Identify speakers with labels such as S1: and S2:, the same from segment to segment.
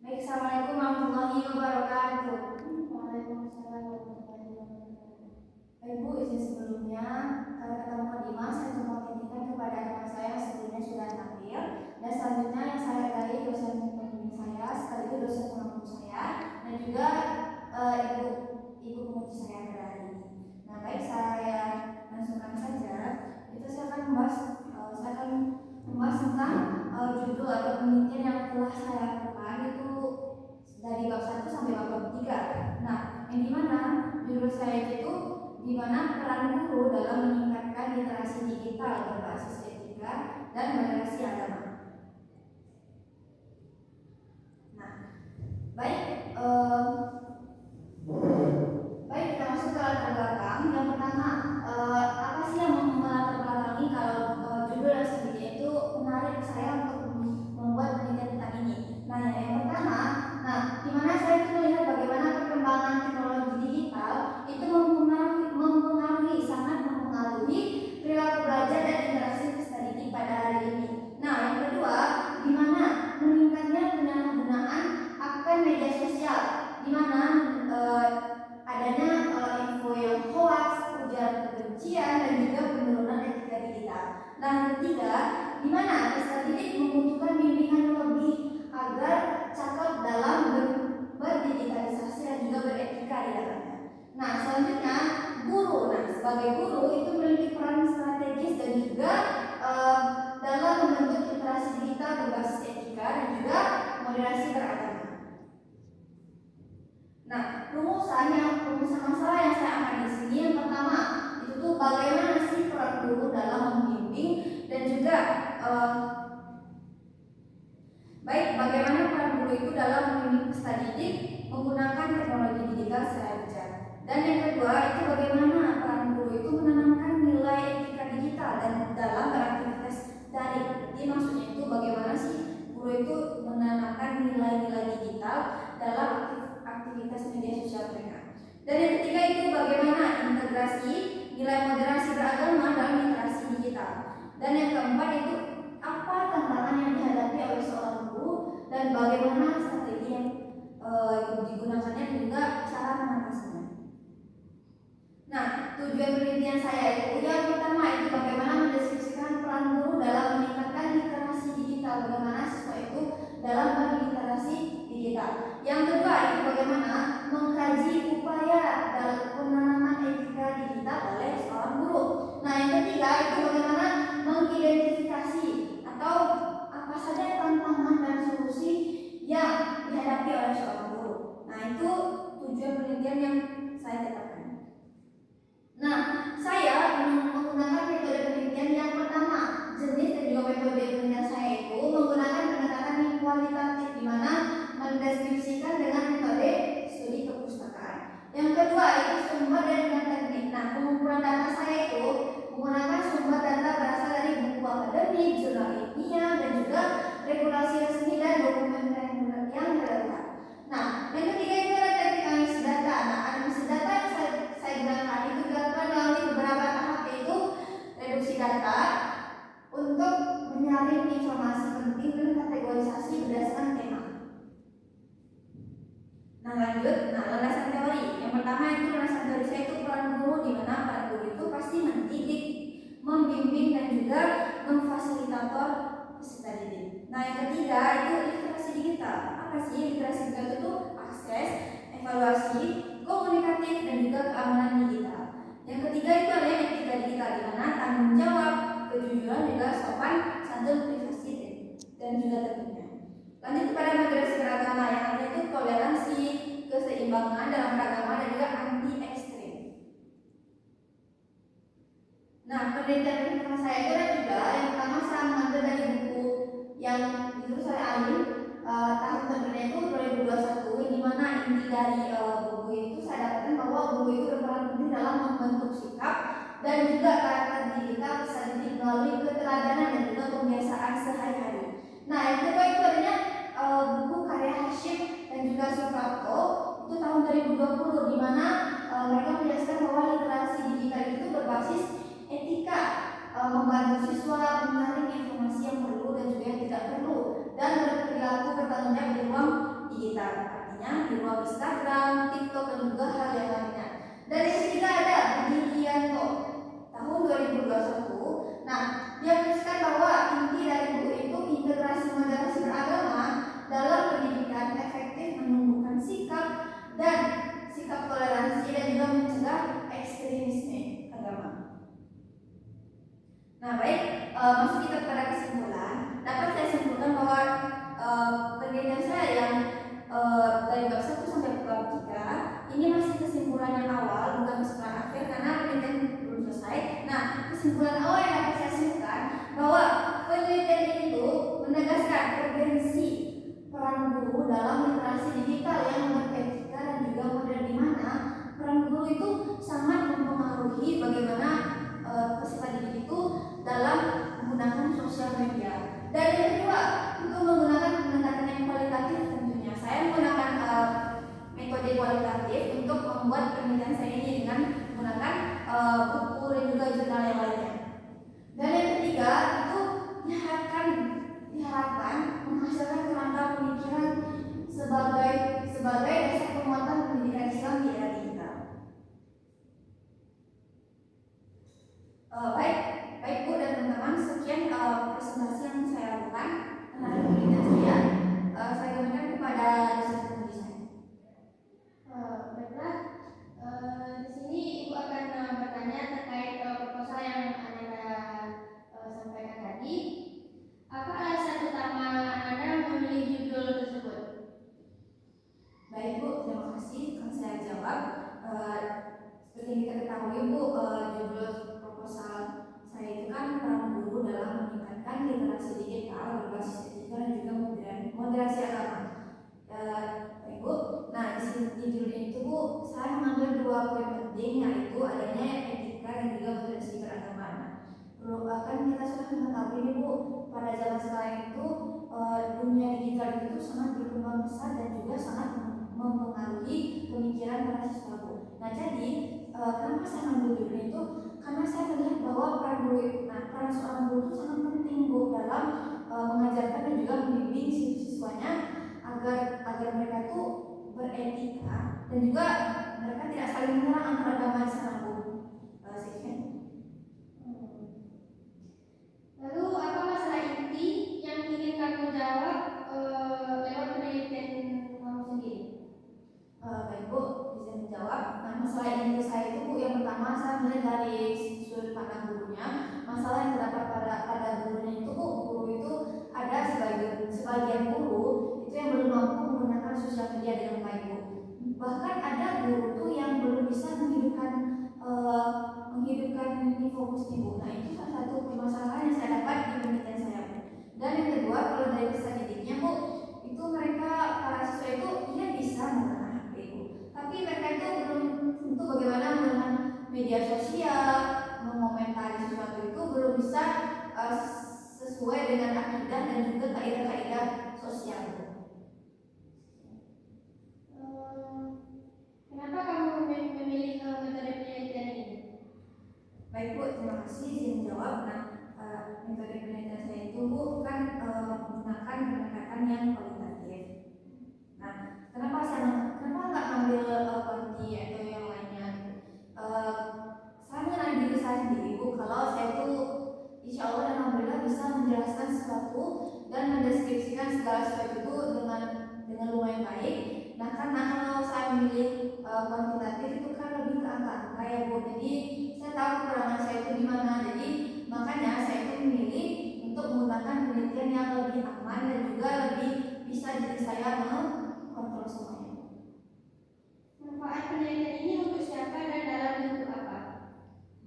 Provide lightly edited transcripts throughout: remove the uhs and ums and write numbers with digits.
S1: Baik, Assalamualaikum warahmatullahi wabarakatuh. Waalaikumsalam warahmatullahi wabarakatuh. Baik Bu, izin sebelumnya kata-kata mukadimah saya cuma titipkan kepada teman saya yang sebelumnya sudah tampil, dan selanjutnya yang saya hargai dosen pembimbing saya sekaligus dosen pengampu saya dan juga ibu penguji saya pada hari ini. Nah baik, saya langsungkan saja. Saya akan membahas tentang judul atau penelitian yang telah saya lakukan itu dari bab 1 sampai bab 3. Nah, yang dimana judul saya itu dimana peran guru dalam meningkatkan literasi digital berbasis etika dan moderasi agama. Nah, baik, kita masuk ke latar belakang. Yang pertama, apa sih yang melatar belakangi kalau judul dan sebagainya itu menarik saya untuk membuat penelitian tentang ini. Nah, yang pertama, dimana saya itu melihat bagaimana perkembangan teknologi digital itu sangat mempengaruhi perilaku belajar dan interaksi peserta didik pada hari ini. Nah, yang kedua, dimana meningkatnya penyalahgunaan akan media sosial, dimana adanya info yang hoax, ujaran kebencian, dan juga penurunan etika digital. Nah, yang ketiga, di mana peserta didik membutuhkan bimbingan lebih agar cakap dalam berdigitalisasi dan juga beretika di dalamnya. Nah, selanjutnya guru. Nah, sebagai guru itu memiliki peran strategis dan juga dalam membentuk literasi digital berbasis etika dan juga moderasi beragama. Nah, rumusan masalah yang saya angkat di sini yang pertama itu tuh bagaimana sih peran guru dalam membimbing dan juga bagaimana peran guru itu dalam membimbing peserta didik menggunakan teknologi digital secara bijak. Dan yang kedua itu bagaimana peran guru itu menanamkan nilai etika digital dan dalam beraktivitas daring. Jadi maksudnya itu bagaimana sih guru itu menanamkan nilai-nilai digital dalam aktivitas media sosial mereka. Dan yang ketiga itu bagaimana integrasi nilai moderasi beragama dalam literasi digital. Dan yang keempat itu apa tantangan yang dihadapi oleh seorang guru dan bagaimana strategi yang digunakannya dan juga cara mengatasinya. Nah, tujuan penelitian saya itu yang pertama itu bagaimana mendeskripsikan peran guru dalam meningkatkan literasi digital, bagaimana siswa itu dalam berliterasi digital. Yang kedua itu bagaimana mengkaji upaya dalam penanaman etika digital oleh seorang guru. Nah, yang ketiga itu bagaimana mengidentifikasi atau apa saja tantangan dan solusi yang dihadapi oleh seorang guru. Nah, itu tujuan penelitian yang saya tetapkan. Nah, saya menggunakan metode penelitian yang pertama, jenis dan juga metode penelitian saya itu menggunakan pendekatan yang kualitatif, di mana mendeskripsikan dengan metode studi perpustakaan. Yang kedua itu sumber dan teknik. Nah, pengumpulan data saya itu menggunakan sumber data berasal dari buku akademik, jurnal ilmiah, dan juga regulasi resmi dan dokumen yang relevan. Nah, yang ketiga itu adalah teknik analisis data. Nah, analisis data yang saya gunakan itu dilakukan melalui beberapa tahap, yaitu reduksi data untuk menyaring informasi penting dan kategorisasi berdasarkan tema. Nah, lanjut. Nah, landasan teori. Yang pertama itu landasan teori saya itu peran guru, di mana peran guru itu pasti mendidik, membimbing dan juga memfasilitator peserta didik. Nah, yang ketiga itu literasi digital. Apa sih literasi digital itu? Akses, evaluasi, komunikatif dan juga keamanan digital. Yang ketiga itu adalah etika digital, di mana tanggung jawab, kejujuran juga sopan santun, privasi dan juga tentunya. Lanjut kepada moderasi beragama yang ada itu toleransi, keseimbangan dalam beragama dan juga anti ekstrim. Nah, penelitian saya itu ada juga. Yang pertama saya mengambil dari buku yang ditulis oleh Alim, tahun terbitnya itu 2021, di mana inti dari buku itu saya dapatkan bahwa buku itu berperan penting dalam membentuk sikap dan juga karakter digital peserta didik melalui keteladanan dan juga kebiasaan sehari-hari. Nah, yang kedua itu adanya buku karya Hashim dan juga Suprapto itu tahun 2020, di mana mereka menjelaskan bahwa literasi digital itu berbasis etika, membantu siswa menyaring informasi yang perlu dan juga yang tidak perlu, dan berperilaku bertanggung jawab di ruang digital, artinya di ruang Instagram, TikTok, dan juga hal yang lainnya. Dan yang ketiga ada Budi Lianto tahun 2021. Nah, dia menuliskan bahwa inti dari buku itu integrasi moderasi beragama dalam pendidikan efektif menumbuhkan sikap toleransi dan juga mencegah ekstremisme agama. Nah, baik, masuk kita pada kesimpulan. Dapat saya simpulkan bahwa penelitian saya yang dari bab 1 sampai bab 3 ini masih kesimpulan yang awal, bukan kesimpulan akhir karena penelitian belum selesai. Nah, kesimpulan awal yang dapat saya simpulkan bahwa penelitian itu menegaskan urgensi peran guru dalam literasi digital yang beretika dan juga modern, di mana peran guru itu sangat mempengaruhi bagaimana peserta didik itu dalam menggunakan sosial media. Dan yang kedua, itu menggunakan pendekatan yang kualitatif tentunya. Saya menggunakan metode kualitatif untuk membuat penelitian saya ini dengan menggunakan buku dan juga jurnal yang lainnya. Dan yang ketiga, itu diharapkan menghasilkan kerangka pemikiran sebagai dasar penguatan pendidikan Islam di era digital. Baik Bu dan teman-teman, sekian presentasi yang saya lakukan terhadap penelitian saya. Saya kembalikan kepada dosen peneliti saya.
S2: Baiklah, di sini Ibu akan bertanya terkait proposal yang Anda sampaikan tadi. Apa alasan utama Anda memilih judul tersebut?
S1: Baik Bu, terima kasih. Akan saya jawab. Seperti yang kita ketahui Bu, judul proposal saya itu kan peran guru dalam meningkatkan literasi digital berbasis etika dan juga moderasi agama. Ibu, nah di judul itu Bu, saya mengambil dua poin penting, yaitu adanya etika dan juga moderasi beragama. Kan kita sudah mengetahui nih Bu, pada zaman sekarang itu dunia digital itu sangat berkembang pesat dan juga sangat mempengaruhi pemikiran para siswa Bu. Nah jadi kenapa saya mengambil judul itu? Karena saya melihat bahwa peran seorang guru itu sangat penting Bu dalam mengajarkan dan juga membimbing siswanya agar mereka itu beretika dan juga mereka tidak saling menyerang antara agama Islam Bu. Sekian.
S2: Lalu apa masalah inti yang ingin kamu jawab lewat penelitian kamu sendiri?
S1: Baik Bu, bisa menjawab. Nah, masalah inti saya itu Bu, yang pertama saya melihat dari sudut pandang gurunya. Masalah yang terdapat pada gurunya itu Bu, guru itu ada sebagian guru itu yang belum mampu menggunakan sosial media dengan baik Bu. Bahkan ada guru tuh yang belum bisa menghidupkan infografis Bu. Nah, itu salah satu permasalahan yang saya dapat di penelitian saya Bu. Dan yang kedua, kalau dari peserta didiknya Bu, itu mereka para siswa itu iya bisa menggunakan HP Bu, tapi mereka itu belum tentu bagaimana menggunakan media sosial, mengomentari sesuatu itu belum bisa sesuai dengan akidah dan juga kaidah-kaidah sosial Bu.
S2: Kenapa kamu memilih metode penelitian ini?
S1: Baik Bu, terima kasih saya menjawab. Nah, metode penelitian saya itu Bu kan menggunakan pendekatan yang kualitatif. Nah, kenapa nggak ambil kuanti atau yang lainnya? Saya mengenal diri saya sendiri Bu, kalau saya itu insya Allah dan alhamdulillah bisa menjelaskan sesuatu dan mendeskripsikan segala sesuatu itu dengan lumayan baik. Nah, karena kalau saya memilih kuantitatif itu kan lebih ke angka ya Bu. Jadi saya tahu kekurangan saya itu di mana. Jadi makanya saya itu memilih untuk menggunakan penelitian yang lebih aman dan juga lebih bisa jadi saya mengontrol semuanya.
S2: Manfaat penelitian ini untuk siapa dan dalam bentuk apa?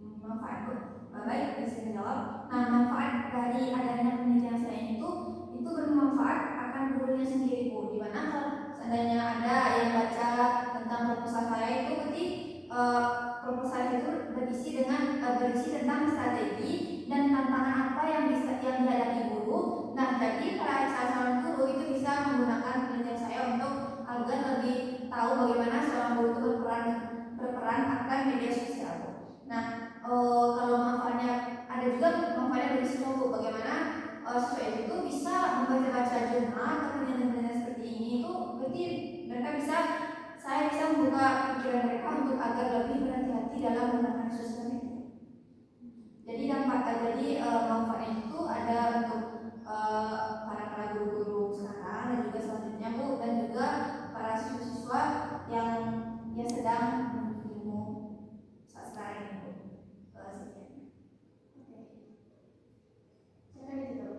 S1: Manfaat Bu. Baik, bisa menjawab. Nah, manfaat dari adanya penelitian saya itu bermanfaat akan gurunya sendiri Bu. Di mana kalau seandainya ada yang baca tentang proposal saya itu berarti proposal itu berisi tentang strategi dan tantangan apa yang dihadapi guru. Nah, jadi para calon guru itu bisa menggunakan penelitian saya untuk agar lebih tahu bagaimana seorang guru itu berperan akan media sosial. Nah, kalau manfaatnya ada juga manfaatnya bagi siswa Bu, bagaimana siswa itu bisa membaca jurnal atau penelitian seperti ini itu berarti saya bisa membuka pikiran mereka untuk agar lebih berhati-hati dalam menggunakan sosial media. Jadi manfaatnya itu ada untuk para guru-guru sekarang dan juga selanjutnya Bu, dan juga para siswa-siswa yang sedang menuntut ilmu saat sekarang ini Bu. Sekian.
S2: Oke. Silakan itu.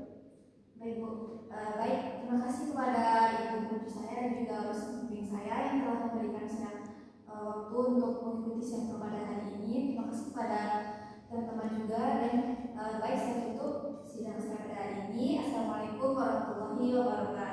S1: Baik Bu, baik, terima kasih kepada ibu guru saya dan juga dosen pembimbing saya yang telah memberikan saya waktu untuk mengikuti sidang pada hari ini. Terima kasih kepada teman-teman juga, dan baik, saya tutup sidang saya pada hari ini. Assalamualaikum warahmatullahi wabarakatuh.